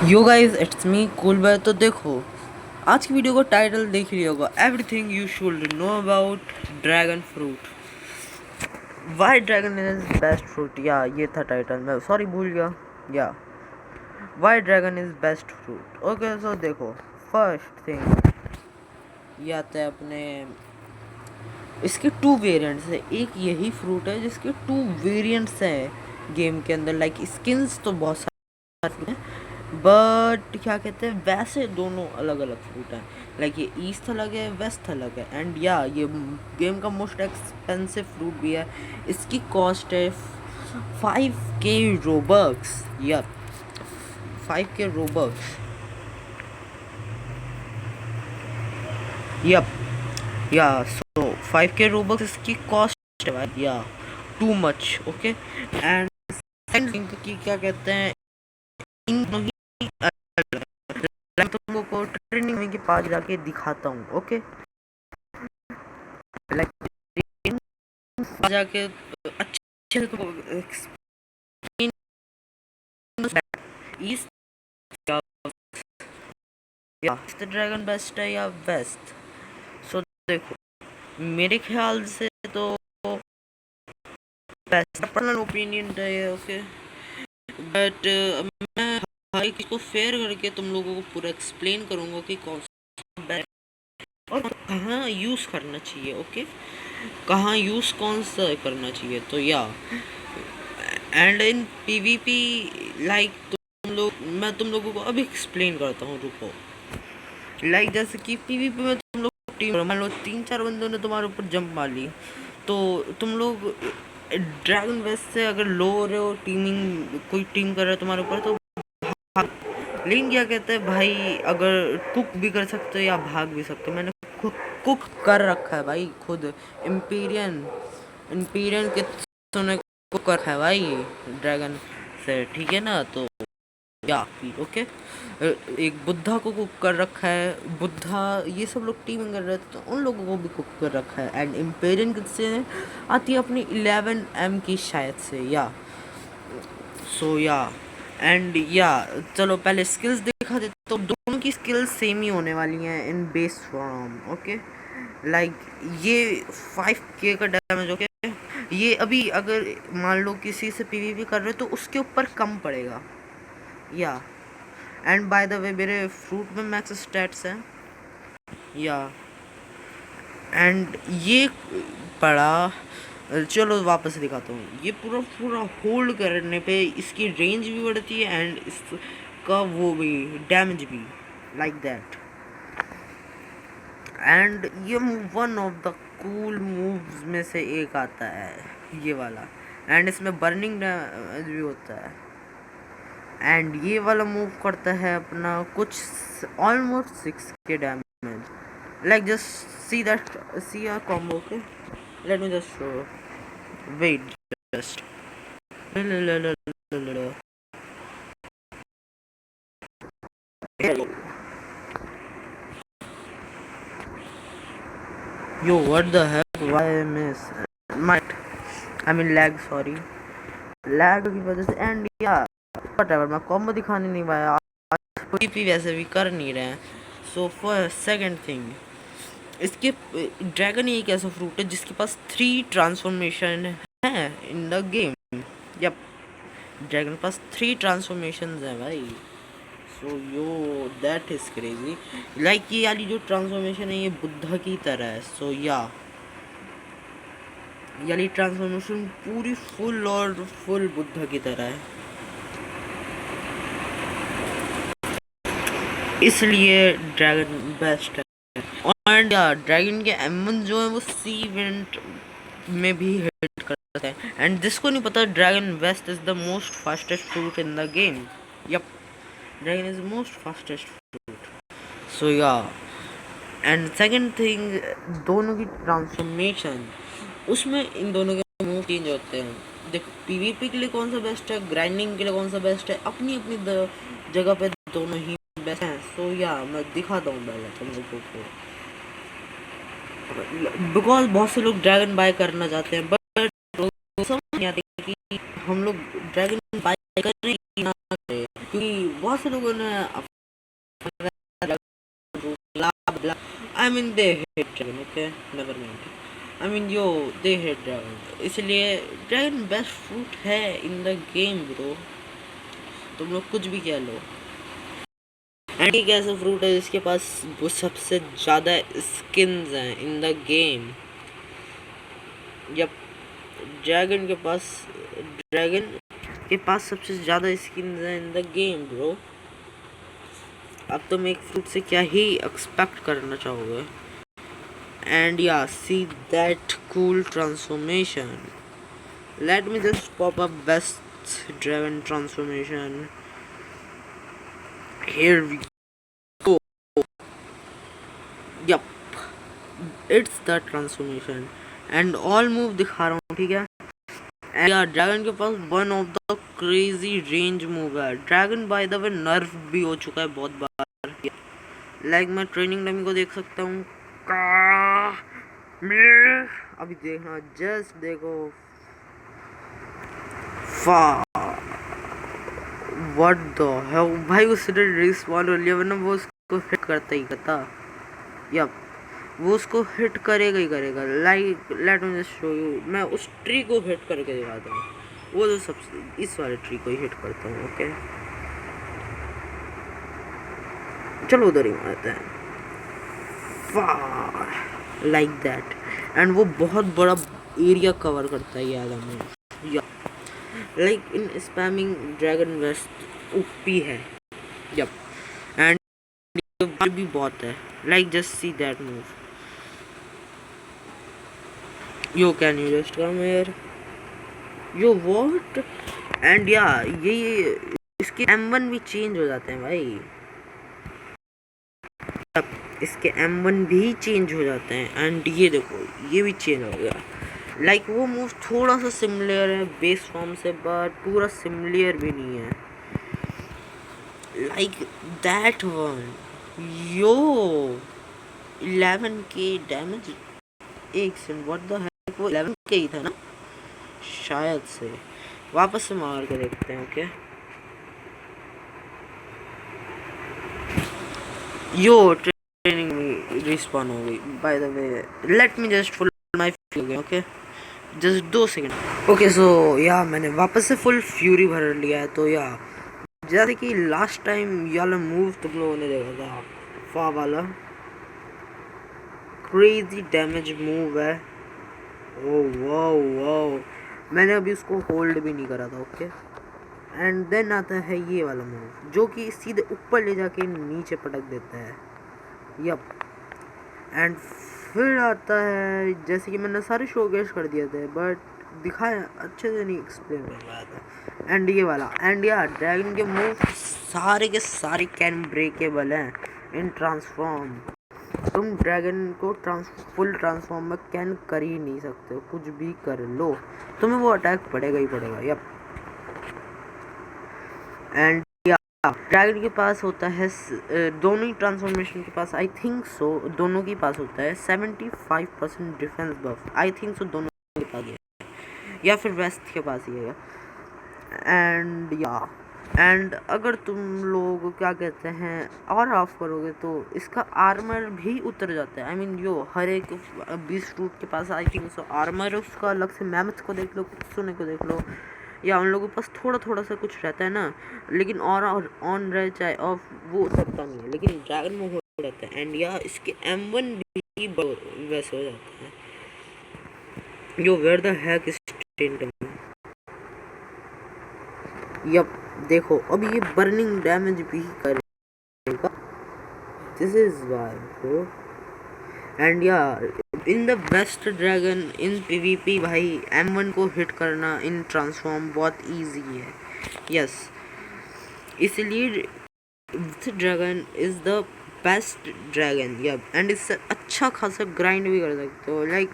Yo guys it's me cool boy. तो देखो, आज की वीडियो को टाइटल देख लिया होगा, everything you should know about dragon fruit. Why dragon is best fruit, या ये था टाइटल, मैं सॉरी भूल गया। या why dragon is best fruit. Okay, so देखो, फर्स्ट थिंग ये आता है अपने, इसके टू वेरिएंट्स है। एक यही फ्रूट है जिसके टू वेरिएंट्स हैं गेम के अंदर। लाइक स्किन्स तो बहुत सारे हैं, बट क्या कहते हैं, वैसे दोनों अलग अलग फ्रूट हैं। लाइक ये ईस्ट अलग है, वेस्ट अलग है। एंड या ये गेम का मोस्ट एक्सपेंसिव फ्रूट भी है। इसकी कॉस्ट है 5K रोबक्स। या 5K रोबक्स। यप, या सो 5K रोबक्स इसकी कॉस्ट है भाई। या too much. Okay, and second की क्या कहते हैं, इन दोनों ही मैं तुम लोग को ट्रेनिंग में के पास जाके दिखाता हूँ। ओके, लाइक जाके अच्छे से तुमको एक्सप्लेन ईस्ट या ईस्ट ड्रैगन बेस्ट है या वेस्ट। सो देखो, मेरे ख्याल से तो बेस्ट पर्सनल ओपिनियन है ये। ओके, बट मैं हर एक चीज़ को फेयर करके तुम लोगों को पूरा एक्सप्लेन करूँगा कि कौन सा बेस्ट और कहाँ यूज़ करना चाहिए। ओके, कहाँ यूज़ कौन सा करना चाहिए। तो या एंड इन पीवीपी, लाइक मैं तुम लोगों को अभी एक्सप्लेन करता हूँ, रुको। लाइक जैसे कि पीवीपी में तुम लोग टीम, मान लो 3-4 बंदों ने तुम्हारे ऊपर जंप मार ली, तो तुम लोग ड्रैगन वेस्ट से अगर लो हो रहे हो, टीमिंग कोई टीम कर रहा है तुम्हारे ऊपर, तो लेकिन क्या कहते हैं भाई, अगर कुक भी कर सकते हो या भाग भी सकते हो। मैंने कुक कर रखा है भाई खुद। इम्पीरियन इम्पीरियन के सोने कुक कर रखा है भाई ड्रैगन से, ठीक है ना। तो या ओके, एक बुद्धा को कुक कर रखा है। बुद्धा ये सब लोग टीम कर रहे थे, तो उन लोगों को भी कुक कर रखा है। एंड इम्पेरियन किससे आती है, अपनी 11M की शायद से। या सो या एंड या चलो पहले स्किल्स दिखा देते, तो दोनों की स्किल्स सेम ही होने वाली हैं इन बेस फॉर्म। ओके, लाइक ये 5K का डैमेज। ओके, ये अभी अगर मान लो किसी से पीवीपी कर रहे हो तो उसके ऊपर कम पड़ेगा। या एंड बाय द वे मेरे फ्रूट में मैक्स स्टैट्स हैं। या एंड ये पड़ा, चलो वापस दिखाता हूँ। ये पूरा पूरा होल्ड करने पे इसकी रेंज भी बढ़ती है एंड इसका वो भी डैमेज भी, लाइक दैट। एंड ये one of the cool moves में से एक आता है ये वाला। एंड इसमें बर्निंग डैमेज भी होता है। एंड ये वाला मूव करता है अपना कुछ almost 6K damage. Like just see that, see a combo. Okay, let me just show, wait just yo what the heck, why I miss might, I mean lag, sorry, lag की वजह से। And या whatever, मैं combo दिखाने नहीं पाया, PP वैसे भी कर नहीं रहे हैं। सो फॉर सेकंड थिंग, इसके ड्रैगन ही एक ऐसा फ्रूट है जिसके पास 3 ट्रांसफॉर्मेशन है in the game. Yup, dragon पास 3 ट्रांसफॉर्मेशन है भाई। So yo that is crazy. Like ये वाली जो ट्रांसफॉर्मेशन है ये बुद्धा की तरह है। सो या ये वाली ट्रांसफॉर्मेशन पूरी फुल और फुल बुद्धा की तरह है, इसलिए ड्रैगन बेस्ट है। और या ड्रैगन के एमन जो है वो सी इवेंट में भी हिट करता है। एंड जिसको नहीं पता, dragon west is the most fastest fruit in the game. Yup, dragon is most fastest fruit. So yeah and second thing, दोनों की ट्रांसफॉर्मेशन, उसमें इन दोनों के मूव चेंज होते हैं। देखो, पीवीपी के लिए कौन सा बेस्ट है, ग्राइंडिंग के लिए कौन सा बेस्ट है, अपनी अपनी जगह पे दोनों ही बेस्ट हैं। सो या मैं दिखाता हूँ पहले तुम लोगों को, बिकॉज बहुत से लोग ड्रैगन बाय करना चाहते हैं, बट समझ नहीं आते कि हम लोग ड्रैगन बाय करें ना करें, क्योंकि बहुत से लोगों ने I mean they hate dragon, okay? Never mind. I mean yo, they hate dragon. इसलिए dragon best fruit है in the game bro. तुम लोग कुछ भी कह लो। एंड एक ऐसा फ्रूट है जिसके पास वो सबसे ज़्यादा स्किन्स हैं इन द गेम। जब ड्रैगन के पास सबसे ज़्यादा स्किन्स हैं इन द गेम ब्रो। अब तुम एक फ्रूट से क्या ही एक्सपेक्ट करना चाहोगे। And yeah see that cool transformation. Let me just pop up best dragon transformation. Here we go. Yup, it's the transformation and all move दिखा रहा हूँ, ठीक है। एंड या ड्रैगन के पास one of the crazy range move है। Dragon by the way nerf भी हो चुका है बहुत बार। लाइक मैं ट्रेनिंग डमी को देख सकता हूँ। अभी देखना, जस्ट देखो। व्हाट द हेल भाई, उसने रिस्पॉन हो लिया, वरना वो उसको हिट करता ही करता। यप, वो उसको हिट करेगा ही करेगा। Like late me just show you. मैं उस ट्री को हिट करके दिखाता हूँ। वो तो सबसे इस वाले ट्री को ही हिट करता हूँ। ओके चलो उधर ही मारते हैं। Like that. एंड वो बहुत बड़ा एरिया कवर करता है ये वाला मूव। या like in spamming dragon west OP है। यप, एंड भी बहुत है। Like just see that move. Yo can you just come here, yo what. And या ये इसके M1 भी चेंज हो जाते हैं भाई। इसके M1 भी चेंज हो जाते हैं। एंड ये देखो, ये भी चेंज हो गया। लाइक वो मूव थोड़ा सा सिमिलर है बेस फॉर्म से, बट पूरा सिमिलर भी नहीं है। Like that one. Yo 11k damage एक सेकंड, व्हाट द हेक। वो 11k ही था ना शायद से। वापस से मार के देखते हैं। ओके यो ट्रेनिंग में रिस्पॉन हो गई bye the way. Late me just full my fury. Okay just 2 second. Okay so या मैंने वापस से फुल फ्यूरी भर लिया है। तो या जैसे कि लास्ट टाइम ये वाला मूव तुम लोगों ने देखा था, फा वाला क्रेजी डैमेज मूव है। ओह वाओ वाओ, मैंने अभी उसको होल्ड भी नहीं करा था। ओके एंड देन आता है ये वाला मूव जो कि सीधे ऊपर ले जाके नीचे पटक देता है। यप, एंड फिर आता है, जैसे कि मैंने सारे शोकेस कर दिए थे बट दिखाया अच्छे से नहीं एक्सप्लेन कर पाया था। एंड ये वाला। एंड या ड्रैगन के मूव सारे के सारे कैन ब्रेकेबल हैं इन ट्रांसफॉर्म। तुम ड्रैगन को फुल ट्रांसफॉर्म में कैन कर ही नहीं सकते हो। कुछ भी कर लो तुम्हें वो अटैक पड़ेगा ही पड़ेगा। यप, एंड ड्रैगन के पास होता है दोनों ही ट्रांसफॉर्मेशन के पास, आई थिंक सो दोनों के पास होता है 75% defence buff. I think so दोनों के पास है, या फिर वेस्ट के पास ही है। एंड या एंड अगर तुम लोग क्या कहते हैं और ऑफ करोगे तो इसका आर्मर भी उतर जाता है। आई मीन यो हर एक 20 फ्रूट के पास आई थिंक सो आर्मर उसका अलग से। मैमथ को देख लो, कुत्सुने को देख लो, या उन लोगों के पास थोड़ा थोड़ा सा कुछ रहता है ना, लेकिन और ऑन रहे चाहे ऑफ वो उतरता नहीं है, लेकिन ड्रैगन में हो जाता है। एंड या इसके M1 भी वैसे हो जाता है। Yo where the heck is tent. Yup, देखो अब ये बर्निंग डैमेज भी करेगा। This is why bro. And yeah in the best dragon in PvP भाई M1 को हिट करना इन ट्रांसफॉर्म बहुत इजी है। यस, इसलिए dragon is the best dragon. Yup, and इससे अच्छा खासा ग्राइंड भी कर सकते हो। लाइक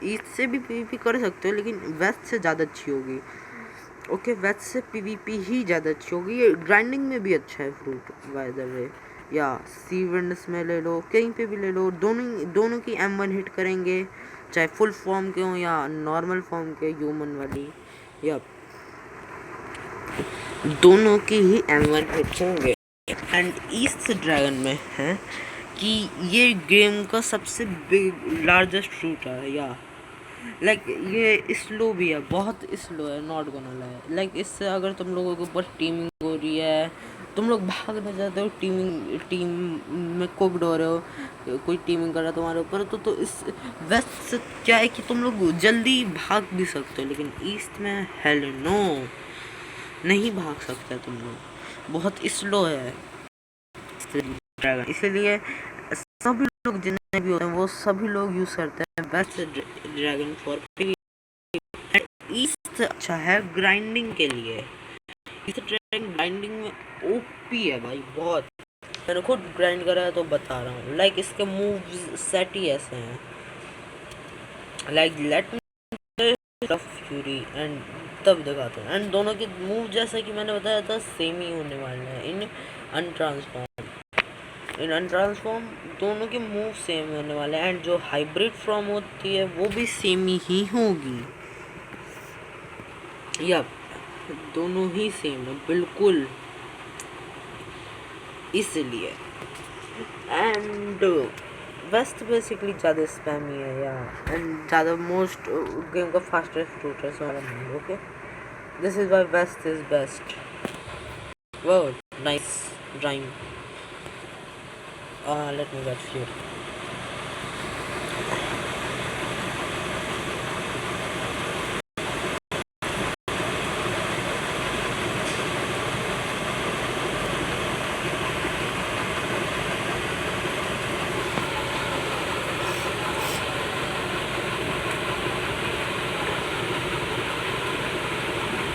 इससे भी PvP कर सकते हो, लेकिन वेस्ट से ज़्यादा अच्छी होगी। ओके वेस्ट से PvP ही ज़्यादा अच्छी होगी। ये ग्राइंडिंग में भी अच्छा है फ्रूट बाय द वे। या सी विंड्स में ले लो, कहीं पे भी ले लो, दोनों की M1 हिट करेंगे, चाहे फुल फॉर्म के हो या नॉर्मल फॉर्म के ह्यूमन वाली। यप, दोनों की ही M1 हिट होंगे। एंड ईस्ट ड्रैगन में है कि ये गेम का सबसे बिग लार्जेस्ट शूटर है या लाइक ये स्लो भी है, बहुत स्लो है, नॉट गोना लाई। लाइक इससे अगर तुम लोगों के ऊपर टीमिंग हो रही है, तुम लोग भागना चाहते हो, टीम में कुकड हो रहे हो, कोई टीमिंग कर रहा है तुम्हारे ऊपर, तो इस वेस्ट से क्या है कि तुम लोग जल्दी भाग भी सकते हो, लेकिन ईस्ट में हेल नो, नहीं भाग सकते तुम लोग, बहुत स्लो है ड्रैगन। इसीलिए सभी लोग जितने भी होते हैं वो सभी लोग यूज करते हैं वेस्ट ड्रैगन फॉर ईस्ट। अच्छा है ग्राइंडिंग के लिए, ईस्ट ड्रैगन ग्राइंडिंग में ओपी है भाई बहुत। मैंने खुद ग्राइंड करा है तो बता रहा हूँ। लाइक इसके मूव्स सेट ही ऐसे हैं, like let me fury and तब दिखाते हैं। एंड दोनों के मूव जैसा कि मैंने बताया था सेम ही होने वाले हैं इन अनट्रांसफॉर्म दोनों के मूव सेम होने वाले हैं। एंड जो हाइब्रिड फॉर्म होती है वो भी सेम ही होगी, या दोनों ही सेम है बिल्कुल, इसलिए। एंड वेस्ट बेसिकली ज़्यादा स्पैमी है या एंड ज़्यादा मोस्ट गेम का फास्टेस्ट शूटर वाला नहीं। Okay, this is why west is best. वाह nice rhyme. Let me get few.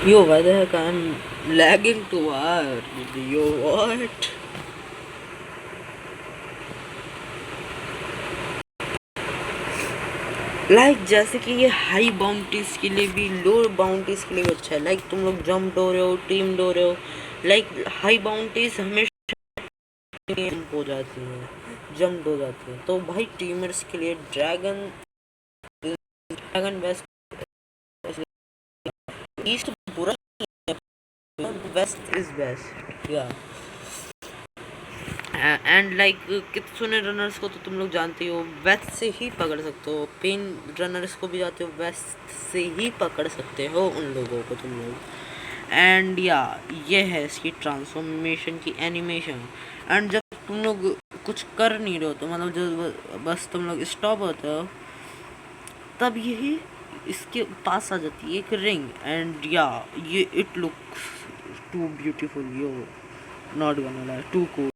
Yo, why the heck I'm lagging too hard? Yo, what? Like जैसे कि ये high bounties के लिए भी, लो बाउंटीज के लिए भी अच्छा है। लाइक तुम लोग जंप हो रहे हो, टीम हो रहे हो, लाइक हाई बाउंटीज हमेशा हो जाती है, जंप हो जाती है, तो भाई टीमर्स के लिए ड्रैगन बेस्ट, ईस्ट पूरा वेस्ट इज बेस्ट या। एंड लाइक कित्सुने रनर्स को तो तुम लोग जानते हो, वेस्ट से ही पकड़ सकते हो, पेन रनर्स को भी जाते हो, वेस्ट से ही पकड़ सकते हो उन लोगों को तुम लोग। एंड या ये है इसकी ट्रांसफॉर्मेशन की एनिमेशन। एंड जब तुम लोग कुछ कर नहीं रहे हो तो मतलब जब बस तुम लोग स्टॉप होते हो, तब यही इसके पास आ जाती है एक रिंग। एंड या ये it looks too beautiful, yo not gonna lie, too cool.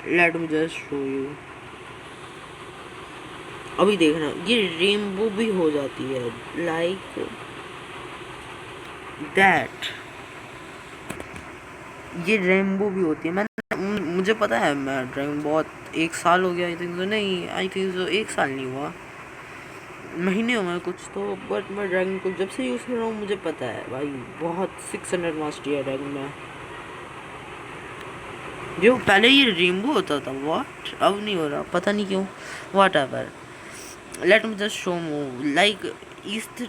Let me just show you. अभी देखना ये रेनबो भी हो जाती है लाइक दैट, ये रेनबो भी होती है। मुझे पता है, मैं ड्राइंग बहुत 1 साल हो गया, आई थिंक सो, नहीं आई थिंक सो 1 साल नहीं हुआ, महीने हुए कुछ तो, बट मैं ड्रैगन को जब से यूज़ कर रहा हूँ मुझे पता है भाई, बहुत 600 मास्टरी है ड्रैगन में। जो पहले ये रेनबो होता था, व्हाट, अब नहीं हो रहा, पता नहीं क्यों, what ever. Late me just show move. Like east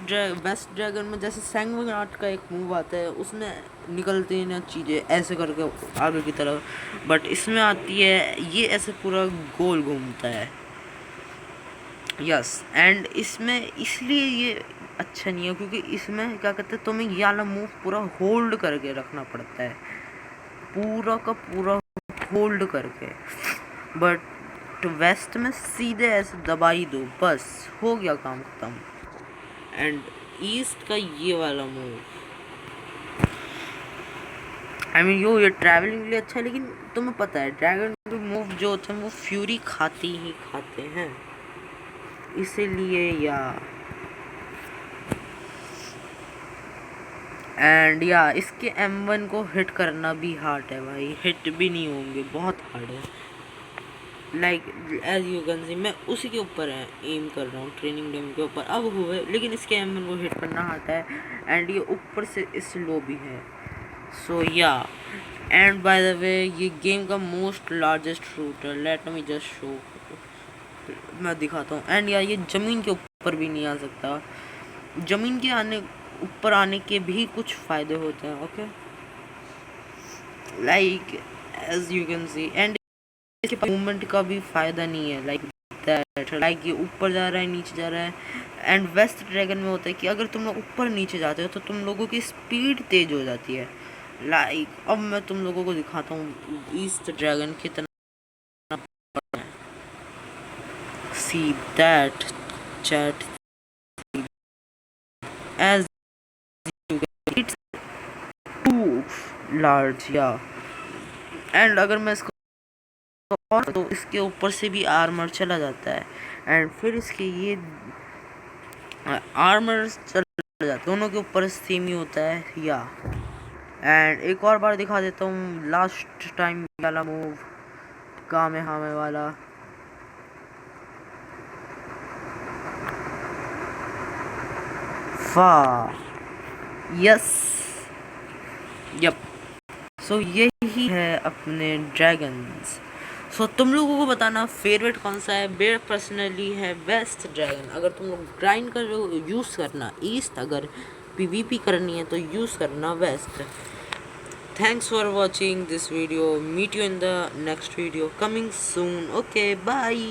west dragon में जैसे सैंगविंग आर्ट का एक मूव आता है, उसमें निकलती हैं ना चीज़ें ऐसे करके आगे की तरफ, बट इसमें आती है ये ऐसे पूरा गोल घूमता है, यस। एंड इसमें इसलिए ये अच्छा नहीं है क्योंकि इसमें क्या कहते हैं, तुम्हें ये वाला मूव पूरा होल्ड करके रखना पड़ता है, पूरा का पूरा होल्ड करके। बट वेस्ट में सीधे ऐसे दबाई दो, बस हो गया काम खत्म। एंड ईस्ट का ये वाला मूव, आई मीन ये ट्रैवलिंग के लिए अच्छा है, लेकिन तुम्हें पता है ड्रैगन के मूव जो होते हैं वो फ्यूरी खाते ही खाते हैं, इसीलिए या। एंड या इसके M1 को हिट करना भी हार्ड है भाई, हिट भी नहीं होंगे, बहुत हार्ड है। Like as you can see मैं उसी के ऊपर है एम कर रहा हूँ, ट्रेनिंग डेम के ऊपर अब हुए, लेकिन इसके M1 को हिट करना आता है। एंड ये ऊपर से स्लो भी है, सो या। एंड बाय द वे ये गेम का most largest shooter, late me just show, मैं दिखाता हूँ। एंड या ये ज़मीन के ऊपर भी नहीं आ सकता, ज़मीन के आने ऊपर आने के भी कुछ फ़ायदे होते हैं. Okay, like as you can see. And इसके मूवमेंट का भी फ़ायदा नहीं है, लाइक दैट. लाइक ये ऊपर जा रहा है, नीचे जा रहा है. एंड वेस्ट ड्रैगन में होता है कि अगर तुम लोग ऊपर नीचे जाते हो तो तुम लोगों की स्पीड तेज हो जाती है. लाइक अब मैं तुम लोगों को दिखाता हूँ ईस्ट ड्रैगन कितना. See that chat, as it's too large या. एंड अगर मैं इसको और तो इसके ऊपर से भी आर्मर चला जाता है. एंड फिर इसके ये आर्मर चला जाता है, दोनों के ऊपर सेम ही होता है या. एंड एक और बार दिखा देता हूँ लास्ट टाइम वाला मूव, कामेहामे वाला. फा यस यप. सो यही है अपने ड्रैगन्स. सो तुम लोगों को बताना फेवरेट कौन सा है. मेरा पर्सनली है वेस्ट ड्रैगन. अगर तुम लोग ग्राइंड कर रहे हो यूज़ करना ईस्ट, अगर पीवीपी करनी है तो यूज़ करना waste. Thanks for watching this video. Meet you in the next video coming soon. Okay, bye.